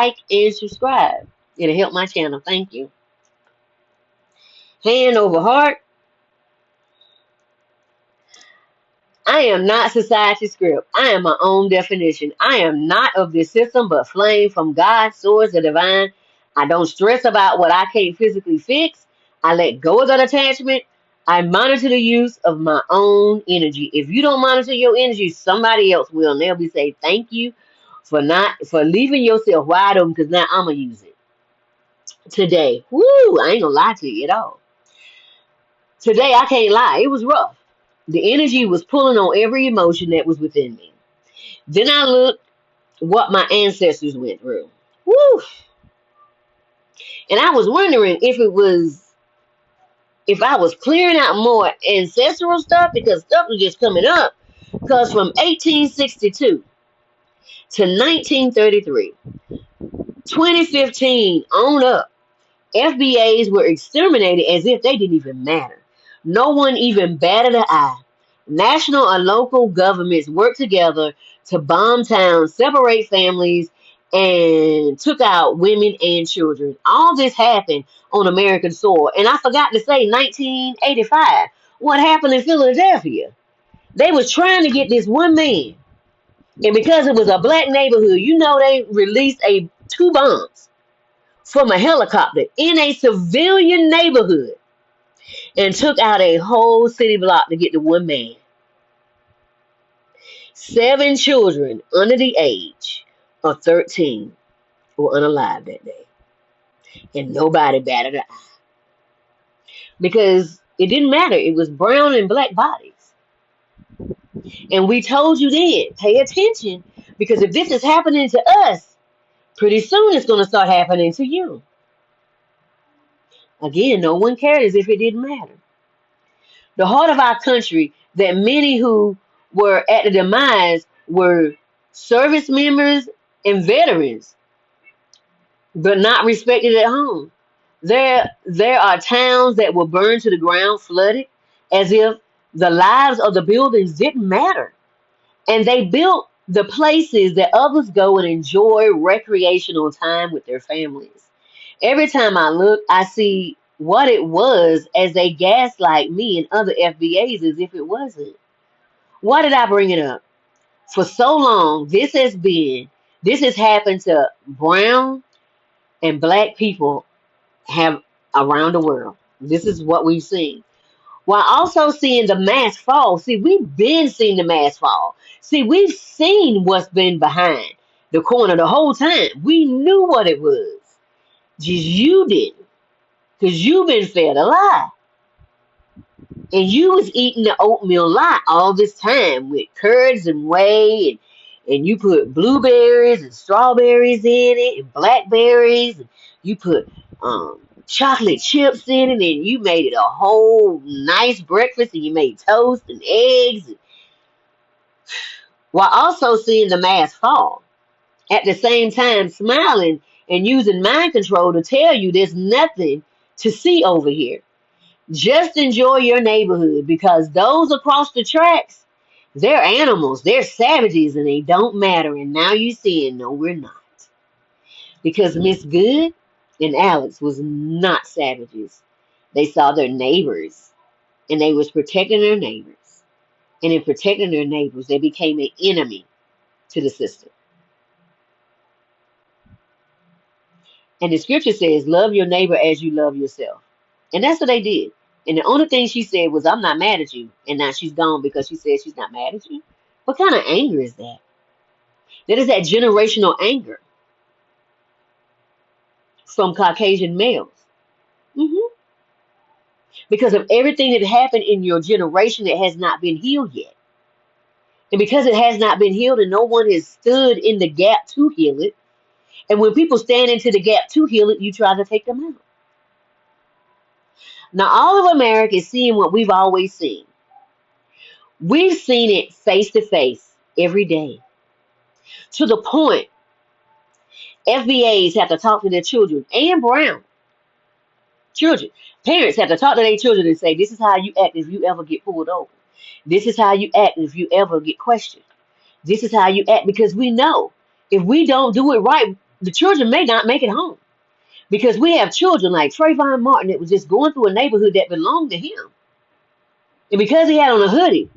like and subscribe. It'll help my channel. Thank you. Hand over heart. I am not society's script. I am my own definition. I am not of this system, but flame from God, source, the divine. I don't stress about what I can't physically fix. I let go of that attachment. I monitor the use of my own energy. If you don't monitor your energy, somebody else will. And they'll be saying, thank you for leaving yourself wide open, because now I'm gonna use it. Today. Woo! I ain't gonna lie to you at all. Today I can't lie. It was rough. The energy was pulling on every emotion that was within me. Then I looked what my ancestors went through. Woo! And I was wondering if I was clearing out more ancestral stuff, because stuff was just coming up. Because from 1862 to 1933, 2015 on up, FBAs were exterminated as if they didn't even matter. No one even batted an eye. National and local governments worked together to bomb towns, separate families, and took out women and children. All this happened on American soil. And I forgot to say 1985. What happened in Philadelphia? They was trying to get this one man. And because it was a black neighborhood, they released two bombs from a helicopter in a civilian neighborhood and took out a whole city block to get the one man. 7 children under the age of 13 were unalive that day. And nobody batted an eye. Because it didn't matter. It was brown and black bodies. And we told you then, pay attention. Because if this is happening to us, pretty soon it's going to start happening to you. Again, no one cared as if it didn't matter. The heart of our country, that many who were at the demise were service members and veterans, but not respected at home. There are towns that were burned to the ground, flooded, as if the lives of the buildings didn't matter. And they built the places that others go and enjoy recreational time with their families. Every time I look, I see what it was as they gaslight me and other FBAs as if it wasn't. Why did I bring it up? For so long, this has happened to brown and black people have around the world. This is what we've seen. While also seeing the mass fall. See, we've been seeing the mass fall. See, we've seen what's been behind the corner the whole time. We knew what it was. Just you didn't. Because you've been fed a lie. And you was eating the oatmeal lie all this time with curds and whey, and you put blueberries and strawberries in it and blackberries, and you put chocolate chips in it, and you made it a whole nice breakfast, and you made toast and eggs, while also seeing the mass fall. At the same time, smiling and using mind control to tell you there's nothing to see over here. Just enjoy your neighborhood, because those across the tracks, they're animals, they're savages, and they don't matter. And now you seeing, no, we're not. Because Miss Good and Alex was not savages. They saw their neighbors, and they was protecting their neighbors. And in protecting their neighbors, they became an enemy to the system. And the scripture says, love your neighbor as you love yourself. And that's what they did. And the only thing she said was, I'm not mad at you. And now she's gone because she said she's not mad at you. What kind of anger is that? That is that generational anger from Caucasian males. Because of everything that happened in your generation that has not been healed yet. And because it has not been healed and no one has stood in the gap to heal it. And when people stand into the gap to heal it, you try to take them out. Now, all of America is seeing what we've always seen. We've seen it face to face every day. To the point, FBAs have to talk to their children and brown children. Parents have to talk to their children and say, this is how you act if you ever get pulled over. This is how you act if you ever get questioned. This is how you act, because we know if we don't do it right, the children may not make it home. Because we have children like Trayvon Martin that was just going through a neighborhood that belonged to him. And because he had on a hoodie,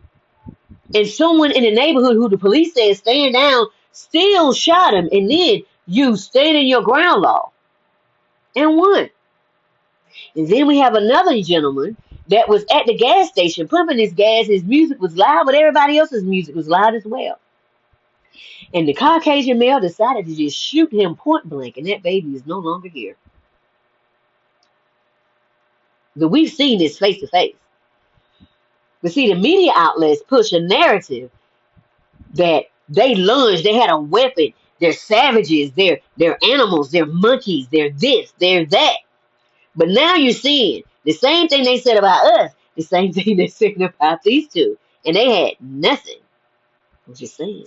and someone in the neighborhood who the police said stand down still shot him, and then you stand in your ground law and won. And then we have another gentleman that was at the gas station pumping his gas. His music was loud, but everybody else's music was loud as well. And the Caucasian male decided to just shoot him point blank, and that baby is no longer here. But we've seen this face to face. But see, the media outlets push a narrative that they lunged, they had a weapon, they're savages, they're animals, they're monkeys, they're this, they're that. But now you're seeing the same thing they said about us, the same thing they said about these two. And they had nothing. I'm just saying.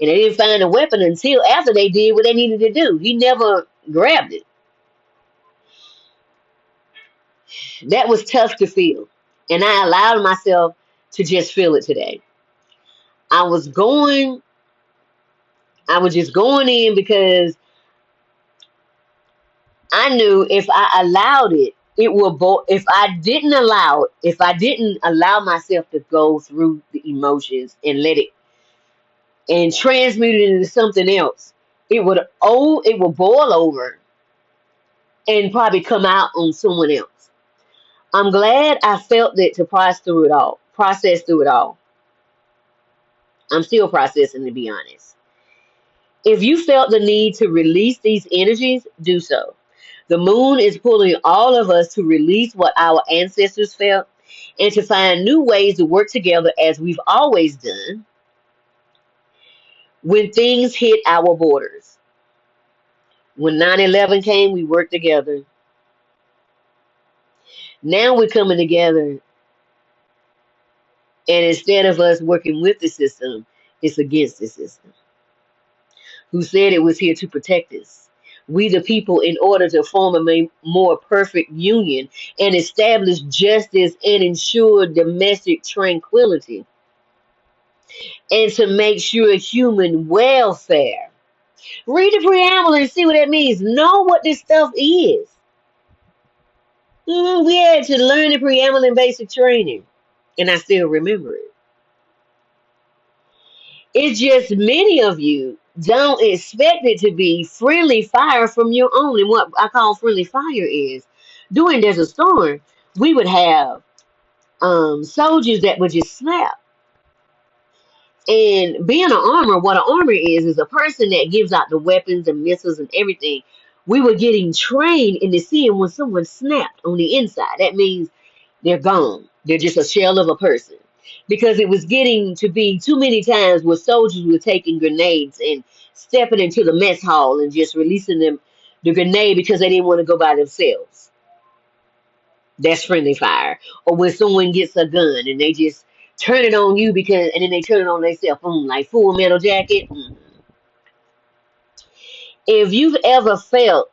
And they didn't find a weapon until after they did what they needed to do. He never grabbed it. That was tough to feel. And I allowed myself to just feel it today. I was just going in because I knew if I allowed it, it would if I didn't allow myself to go through the emotions and let it and transmute it into something else, it would boil over and probably come out on someone else. I'm glad I felt it to process through it all. I'm still processing, to be honest. If you felt the need to release these energies, do so. The moon is pulling all of us to release what our ancestors felt and to find new ways to work together as we've always done when things hit our borders. When 9/11 came, we worked together. Now we're coming together, and instead of us working with the system, it's against the system, who said it was here to protect us. We the people, in order to form a more perfect union and establish justice and ensure domestic tranquility, and to make sure human welfare. Read the preamble and see what that means. Know what this stuff is. We had to learn the preamble in basic training, and I still remember it. It's just many of you don't expect it to be friendly fire from your own. And what I call friendly fire is during There's a Storm, we would have soldiers that would just snap. And being an armor, what an armor is a person that gives out the weapons and missiles and everything. We were getting trained into seeing when someone snapped on the inside. That means they're gone. They're just a shell of a person. Because it was getting to be too many times where soldiers were taking grenades and stepping into the mess hall and just releasing them the grenade because they didn't want to go by themselves. That's friendly fire. Or when someone gets a gun and they just turn it on you and then they turn it on themselves, like Full Metal Jacket. If you've ever felt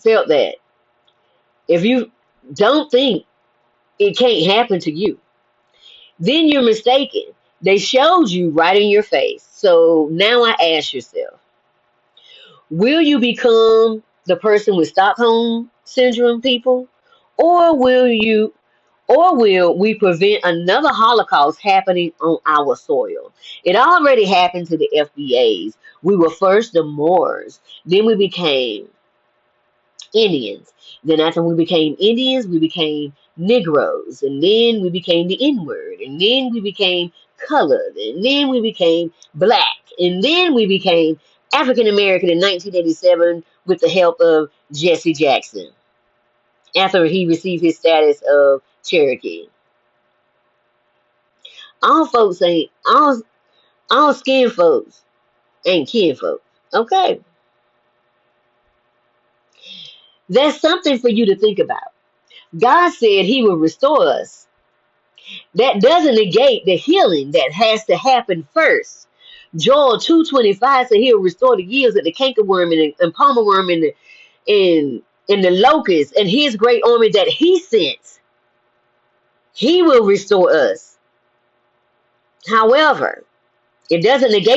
that, if you don't think it can't happen to you, then you're mistaken. They showed you right in your face. So now I ask yourself, will you become the person with Stockholm syndrome, people? Or will we prevent another Holocaust happening on our soil? It already happened to the FBAs. We were first the Moors. Then we became Indians. Then after we became Indians, we became Negroes. And then we became the N-word. And then we became colored. And then we became black. And then we became African American in 1987 with the help of Jesse Jackson after he received his status of Cherokee. All skin folks ain't kin folks. Okay. That's something for you to think about. God said he will restore us. That doesn't negate the healing that has to happen first. Joel 2:25 said he'll restore the years of the cankerworm and palmer worm and the locust and his great army that he sent. He will restore us. However, it doesn't negate